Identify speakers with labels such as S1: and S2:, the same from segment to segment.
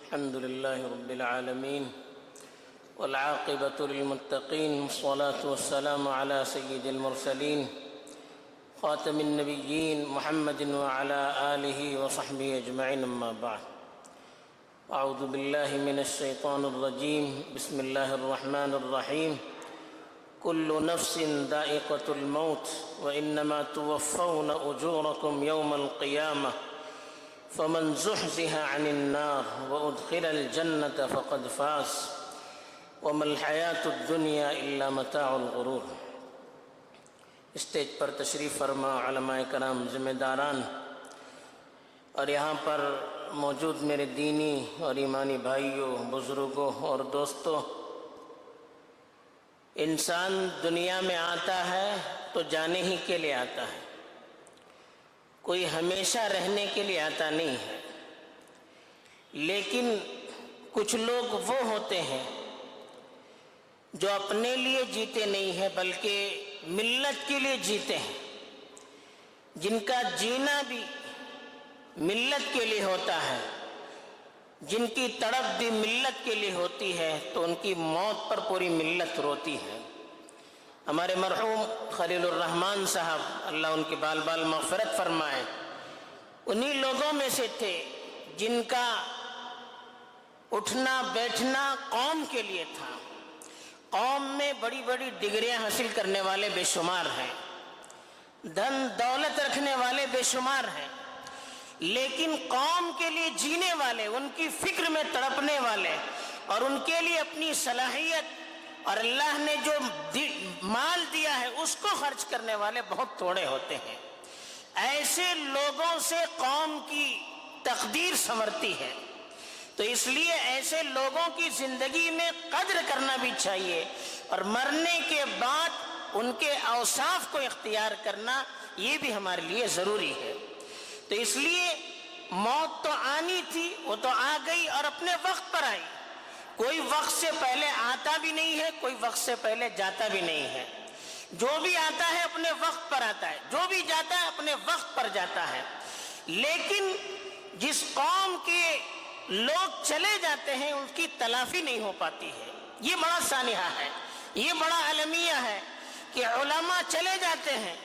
S1: الحمد لله رب العالمين والعاقبة للمتقين والصلاة والسلام على سيد المرسلين خاتم النبيين محمد وعلى آله وصحبه أجمعين أما بعد أعوذ بالله من الشيطان الرجيم بسم الله الرحمن الرحيم كل نفس ذائقة الموت وإنما توفون أجوركم يوم القيامة فمن زحزح عن النار وأدخل الجنة فقد فاز وما الحياة الدنيا إلا متاع الغرور۔ اسٹیج پر تشریف فرما علماء کرام، ذمہ داران اور یہاں پر موجود میرے دینی اور ایمانی بھائیوں، بزرگوں اور دوستوں، انسان دنیا میں آتا ہے تو جانے ہی کے لیے آتا ہے، کوئی ہمیشہ رہنے کے لیے آتا نہیں ہے۔ لیکن کچھ لوگ وہ ہوتے ہیں جو اپنے لیے جیتے نہیں ہیں بلکہ ملت کے لیے جیتے ہیں، جن کا جینا بھی ملت کے لیے ہوتا ہے، جن کی تڑپ بھی ملت کے لیے ہوتی ہے، تو ان کی موت پر پوری ملت روتی ہے۔ ہمارے مرحوم خلیل الرحمن صاحب، اللہ ان کے بال بال مغفرت فرمائے، انہی لوگوں میں سے تھے جن کا اٹھنا بیٹھنا قوم کے لیے تھا۔ قوم میں بڑی بڑی ڈگریاں حاصل کرنے والے بے شمار ہیں، دھن دولت رکھنے والے بے شمار ہیں، لیکن قوم کے لیے جینے والے، ان کی فکر میں تڑپنے والے اور ان کے لیے اپنی صلاحیت اور اللہ نے جو مال دیا ہے اس کو خرچ کرنے والے بہت تھوڑے ہوتے ہیں۔ ایسے لوگوں سے قوم کی تقدیر سنورتی ہے، تو اس لیے ایسے لوگوں کی زندگی میں قدر کرنا بھی چاہیے، اور مرنے کے بعد ان کے اوصاف کو اختیار کرنا یہ بھی ہمارے لیے ضروری ہے۔ تو اس لیے موت تو آنی تھی، وہ تو آ گئی اور اپنے وقت پر آئی۔ کوئی وقت سے پہلے آتا بھی نہیں ہے، کوئی وقت سے پہلے جاتا بھی نہیں ہے۔ جو بھی آتا ہے اپنے وقت پر آتا ہے، جو بھی جاتا ہے اپنے وقت پر جاتا ہے۔ لیکن جس قوم کے لوگ چلے جاتے ہیں ان کی تلافی نہیں ہو پاتی ہے۔ یہ بڑا سانحہ ہے، یہ بڑا المیہ ہے کہ علماء چلے جاتے ہیں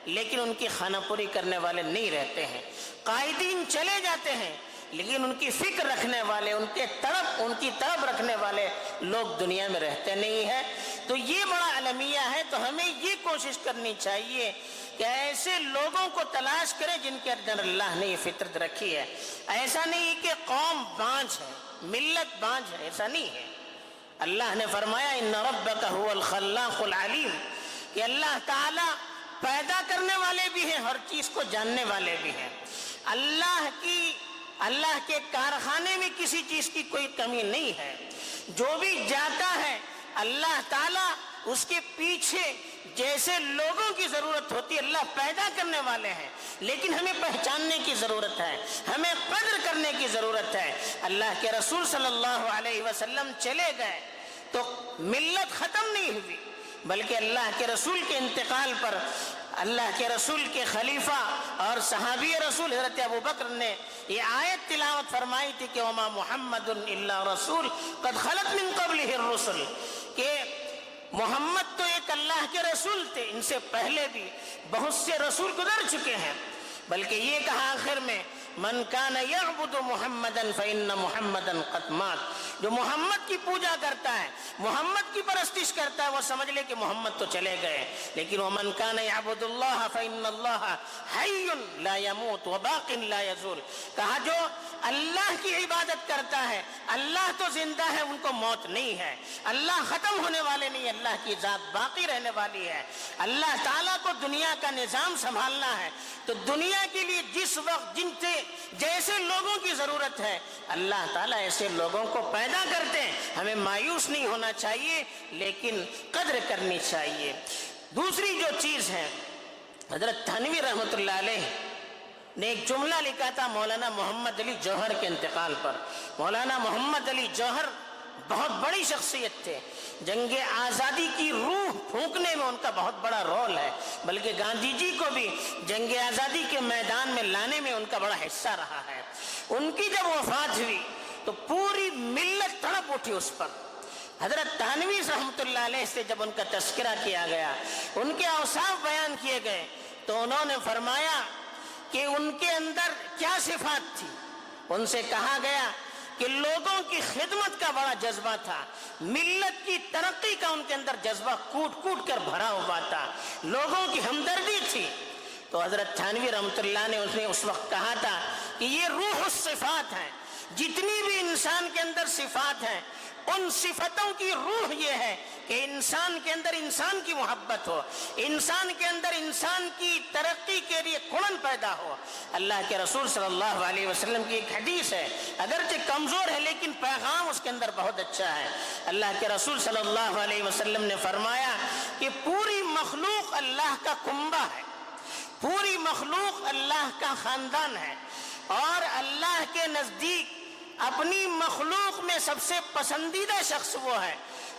S1: لیکن ان کی خانہ پوری کرنے والے نہیں رہتے ہیں، قائدین چلے جاتے ہیں لیکن ان کی فکر رکھنے والے، ان کی طرف رکھنے والے لوگ دنیا میں رہتے نہیں ہیں۔ تو یہ بڑا المیہ ہے۔ تو ہمیں یہ کوشش کرنی چاہیے کہ ایسے لوگوں کو تلاش کریں جن کے اندر اللہ نے یہ فطرت رکھی ہے۔ ایسا نہیں کہ قوم بانجھ ہے، ملت بانجھ ہے، ایسا نہیں ہے۔ اللہ نے فرمایا ان ربک هو الخلاق العلیم، کہ اللہ تعالی پیدا کرنے والے بھی ہیں، ہر چیز کو جاننے والے بھی ہیں۔ اللہ کے کارخانے میں کسی چیز کی کوئی کمی نہیں ہے۔ جو بھی جاتا ہے اللہ تعالیٰ اس کے پیچھے جیسے لوگوں کی ضرورت ہوتی ہے، اللہ پیدا کرنے والے ہیں، لیکن ہمیں پہچاننے کی ضرورت ہے، ہمیں قدر کرنے کی ضرورت ہے۔ اللہ کے رسول صلی اللہ علیہ وسلم چلے گئے تو ملت ختم نہیں ہوئی، بلکہ اللہ کے رسول کے انتقال پر اللہ کے رسول کے خلیفہ اور صحابی رسول حضرت ابو بکر نے یہ آیت تلاوت فرمائی تھی کہ وما محمد الا رسول قد خلت من قبلہ الرسل، کہ محمد تو ایک اللہ کے رسول تھے، ان سے پہلے بھی بہت سے رسول گزر چکے ہیں۔ بلکہ یہ کہا آخر میں من کان یعبد محمدا فإن محمدا قد مات، جو محمد کی پوجا کرتا ہے، محمد کی پرستش کرتا ہے، وہ سمجھ لے کہ محمد تو چلے گئے۔ لیکن ومن کان یعبد اللہ فإن اللہ حی لا يموت وباق لا يزول، کہا جو اللہ کی عبادت کرتا ہے اللہ تو زندہ ہے، ان کو موت نہیں ہے، اللہ ختم ہونے والے نہیں، اللہ کی ذات باقی رہنے والی ہے۔ اللہ تعالیٰ کو دنیا کا نظام سنبھالنا ہے، تو دنیا کے لیے جس وقت جن سے جیسے لوگوں کی ضرورت ہے اللہ تعالیٰ ایسے لوگوں کو پیدا کرتے ہیں۔ ہمیں مایوس نہیں ہونا چاہیے لیکن قدر کرنی چاہیے۔ دوسری جو چیز ہے، حضرت تھانوی رحمۃ اللہ علیہ نے ایک جملہ لکھا تھا مولانا محمد علی جوہر کے انتقال پر۔ مولانا محمد علی جوہر بہت بڑی شخصیت تھے، جنگ آزادی کی روح پھونکنے میں ان کا بہت بڑا رول ہے، بلکہ گاندھی جی کو بھی جنگ آزادی کے میدان میں لانے میں ان کا بڑا حصہ رہا ہے۔ ان کی جب وفات ہوئی تو پوری اٹھی اس پر۔ حضرت تھانوی رحمۃ اللہ علیہ سے جب ان کا تذکرہ کیا گیا، ان کے اوصاف بیان کیے گئے، تو انہوں نے فرمایا کہ ان کے اندر کیا صفات تھی۔ ان سے کہا گیا کہ لوگوں کی خدمت کا بڑا جذبہ تھا، ملت کی ترقی کا ان کے اندر جذبہ کوٹ کوٹ کر بھرا ہوا تھا، لوگوں کی ہمدردی تھی۔ تو حضرت تھانوی رحمۃ اللہ نے اس وقت کہا تھا کہ یہ روح الصفات ہے، جتنی بھی انسان کے اندر صفات ہیں ان صفتوں کی روح یہ ہے کہ انسان کے اندر انسان کی محبت ہو، انسان کے اندر انسان کی ترقی کے لیے کڑن پیدا ہو۔ اللہ کے رسول صلی اللہ علیہ وسلم کی ایک حدیث ہے، اگرچہ کمزور ہے لیکن پیغام اس کے اندر بہت اچھا ہے۔ اللہ کے رسول صلی اللہ علیہ وسلم نے فرمایا کہ پوری مخلوق اللہ کا کنبہ ہے، پوری مخلوق اللہ کا خاندان ہے، اور اللہ کے نزدیک اپنی مخلوق میں سب سے پسندیدہ شخص وہ ہے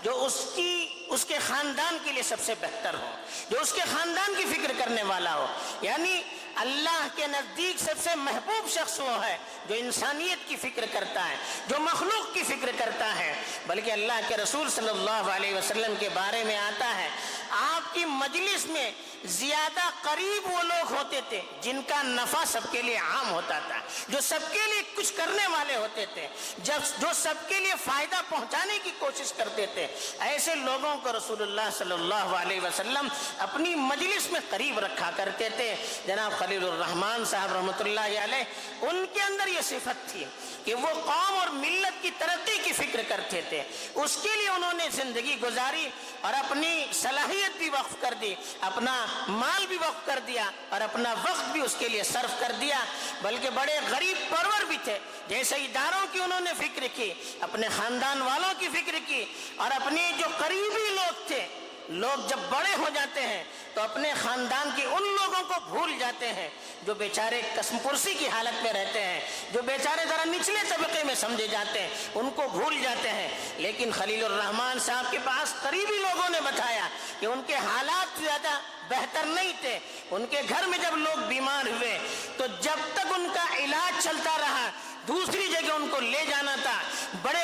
S1: جو اس کے خاندان کے لیے سب سے بہتر ہو، جو اس کے خاندان کی فکر کرنے والا ہو۔ یعنی اللہ کے نزدیک سب سے محبوب شخص وہ ہے جو انسانیت کی فکر کرتا ہے، جو مخلوق کی فکر کرتا ہے۔ بلکہ اللہ کے رسول صلی اللہ علیہ وسلم کے بارے میں آتا ہے، آپ کی مجلس میں زیادہ قریب وہ لوگ ہوتے تھے جن کا نفع سب کے لیے عام ہوتا تھا، جو سب کے لیے کچھ کرنے والے ہوتے تھے، جو سب کے لیے فائدہ پہنچانے کی کوشش کرتے تھے۔ ایسے لوگوں کو رسول اللہ صلی اللہ علیہ وسلم اپنی مجلس میں قریب رکھا کرتے تھے۔ جناب خلیل الرحمان صاحب رحمۃ اللہ علیہ، ان کے اندر یہ صفت تھی کہ وہ قوم اور ملت کی ترقی کی فکر کرتے تھے، اس کے لیے انہوں نے زندگی گزاری اور اپنی صلاحیت بھی وقف کر دی، اپنا مال بھی وقف کر دیا اور اپنا وقت بھی اس کے لیے صرف کر دیا۔ بلکہ بڑے غریب پرور بھی تھے، جیسے اداروں کی انہوں نے فکر کی، اپنے خاندان والوں کی فکر کی، اور اپنے جو قریبی لوگ تھے، لوگ جب بڑے ہو جاتے ہیں تو اپنے خاندان کے ان لوگوں کو بھول جاتے ہیں جو بیچارے قسم پرسی کی حالت میں رہتے ہیں، جو بیچارے ذرا نچلے طبقے میں سمجھے جاتے ہیں، ان کو بھول جاتے ہیں۔ لیکن خلیل الرحمان صاحب کے پاس قریبی لوگوں نے بتایا کہ ان کے حالات زیادہ بہتر نہیں تھے۔ ان کے گھر میں جب لوگ بیمار ہوئے تو جب تک ان کا علاج چلتا رہا، دوسری جگہ ان کو لے جانا تھا، بڑا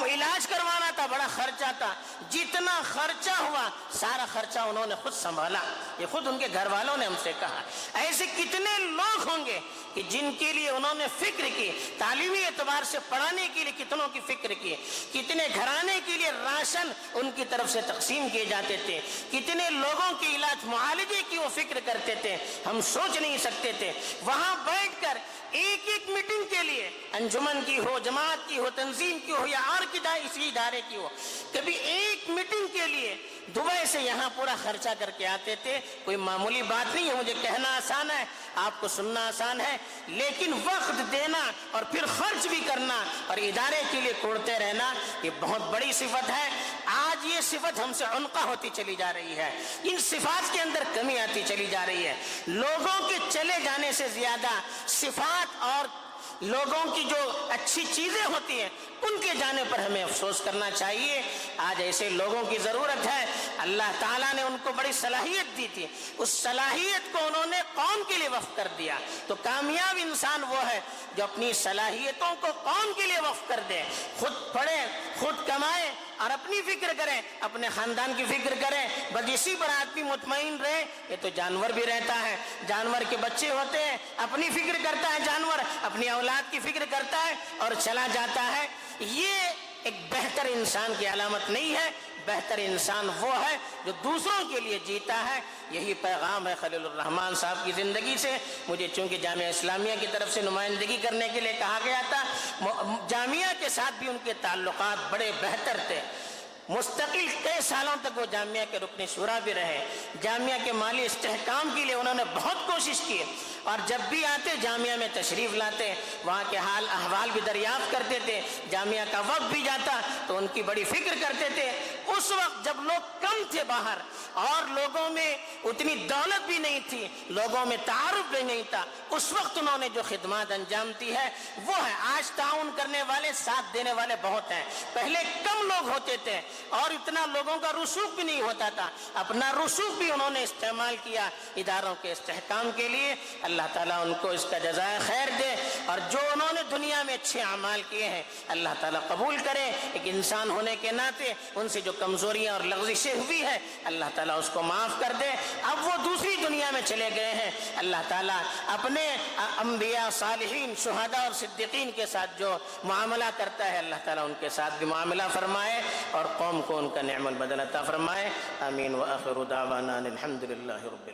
S1: علاج کروانا تھا، بڑا خرچہ تھا، جتنا خرچہ ہوا سارا خرچہ انہوں نے خود سنبھالا۔ یہ خود ان کے گھر والوں نے ہم سے کہا۔ ایسے کتنے لوگ ہوں گے کہ جن کے لیے انہوں نے فکر کی، تعلیمی اعتبار سے پڑھانے کے لیے کتنوں کی فکر کی، کتنے گھرانے کے لیے راشن ان کی طرف سے تقسیم کیے جاتے تھے، کتنے لوگوں کے علاج معالجے کی وہ فکر کرتے تھے، ہم سوچ نہیں سکتے تھے۔ وہاں بیٹھ کر ایک ایک میٹنگ کے لیے، انجمن کی ہو، جماعت کی ہو، تنظیم کی ہو، یا اور کسی ادارے کی ہو، کبھی ایک میٹنگ کے لیے دبئی سے یہاں پورا خرچہ کر کے آتے تھے۔ کوئی معمولی بات نہیں ہے، مجھے کہنا آسان ہے، آپ کو سننا آسان ہے، لیکن وقت دینا اور پھر خرچ بھی کرنا اور ادارے کے لیے کوڑتے رہنا، یہ بہت بڑی صفت ہے۔ آج یہ صفت ہم سے عنقا ہوتی چلی جا رہی ہے، ان صفات کے اندر کمی آتی چلی جا رہی ہے۔ لوگوں کے چلے جانے سے زیادہ صفات اور لوگوں کی جو اچھی چیزیں ہوتی ہیں ان کے جانے پر ہمیں افسوس کرنا چاہیے۔ آج ایسے لوگوں کی ضرورت ہے۔ اللہ تعالیٰ نے ان کو بڑی صلاحیت دی تھی، اس صلاحیت کو انہوں نے قوم کے لیے وقف کر دیا۔ تو کامیاب انسان وہ ہے جو اپنی صلاحیتوں کو قوم کے لیے وقف کر دے، خود پڑھے، خود کمائے اور اپنی فکر کرے، اپنے خاندان کی فکر کرے، بس اسی پر آدمی مطمئن رہے۔ یہ تو جانور بھی رہتا ہے، جانور کے بچے ہوتے ہیں، اپنی فکر کرتا ہے جانور، اپنی اولاد کی فکر کرتا ہے اور چلا جاتا ہے۔ یہ ایک بہتر انسان کی علامت نہیں ہے۔ بہتر انسان وہ ہے جو دوسروں کے لیے جیتا ہے۔ یہی پیغام ہے خلیل الرحمان صاحب کی زندگی سے۔ مجھے چونکہ جامعہ اسلامیہ کی طرف سے نمائندگی کرنے کے لیے کہا گیا تھا، جامعہ کے ساتھ بھی ان کے تعلقات بڑے بہتر تھے۔ مستقل کئی سالوں تک وہ جامعہ کے رکن شورا بھی رہے، جامعہ کے مالی استحکام کے لیے انہوں نے بہت کوشش کی، اور جب بھی آتے جامعہ میں تشریف لاتے، وہاں کے حال احوال بھی دریافت کرتے تھے، جامعہ کا وقت بھی جاتا تو ان کی بڑی فکر کرتے تھے۔ اس وقت جب لوگ کم تھے باہر اور لوگوں میں اتنی دولت بھی نہیں تھی، لوگوں میں تعارف بھی نہیں تھا، اس وقت انہوں نے جو خدمات انجام دی ہے وہ ہے۔ آج تعاون کرنے والے، ساتھ دینے والے بہت ہیں، پہلے کم لوگ ہوتے تھے اور اتنا لوگوں کا رسوخ بھی نہیں ہوتا تھا، اپنا رسوخ بھی انہوں نے استعمال کیا اداروں کے استحکام کے لیے۔ اللہ تعالیٰ ان کو اس کا جزائے خیر دے اور جو انہوں نے دنیا میں اچھے اعمال کیے ہیں اللہ تعالیٰ قبول کرے. ایک انسان ہونے کے ناطے ان سے جو کمزوریاں اور لغزشیں ہوئی ہے اللہ تعالیٰ اس کو معاف کر دے. اب وہ دوسری دنیا میں چلے گئے ہیں. اللہ تعالیٰ اپنے انبیاء صالحین شہداء اور صدیقین کے ساتھ جو معاملہ کرتا ہے اللہ تعالیٰ ان کے ساتھ بھی معاملہ فرمائے اور قوم کو ان کا نعم البدل عطا فرمائے. آمین. وآخر دعوانا الحمد للہ رب العالمین.